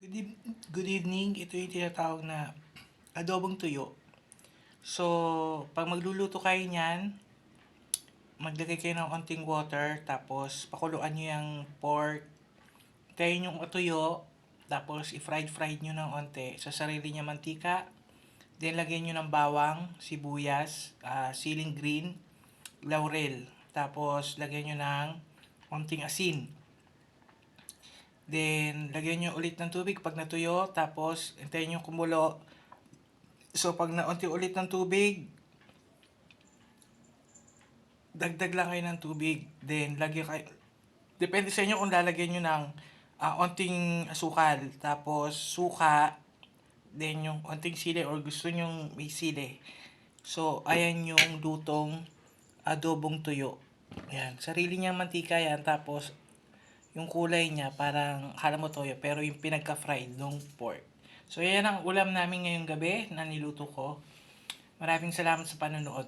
Good evening. Ito yung tinatawag na adobong tuyo. So, pag magluluto kayo niyan, maglagay kayo ng onting water, tapos pakuluan nyo yung pork, tayin yung tuyo, tapos i-fried nyo ng onte sa sarili niya mantika. Then, lagyan nyo ng bawang, sibuyas, siling green, laurel. Tapos, lagyan nyo ng onting asin. Then, lagyan nyo ulit ng tubig pag natuyo. Tapos, hintayin nyo kumulo. So, pag naunti ulit ng tubig, dagdag lang kayo ng tubig. Then, lagyan kayo. Depende sa inyo kung lalagyan nyo ng onting asukal. Tapos, suka. Then, yung onting sili or gusto nyo may sili. So, ayan yung lutong adobong tuyo. Yan. Sarili niyang mantika yan. Tapos, yung kulay niya parang akala mo toyo pero yung pinagka-fried nung pork. So yan ang ulam namin ngayong gabi na niluto ko. Maraming salamat sa panonood.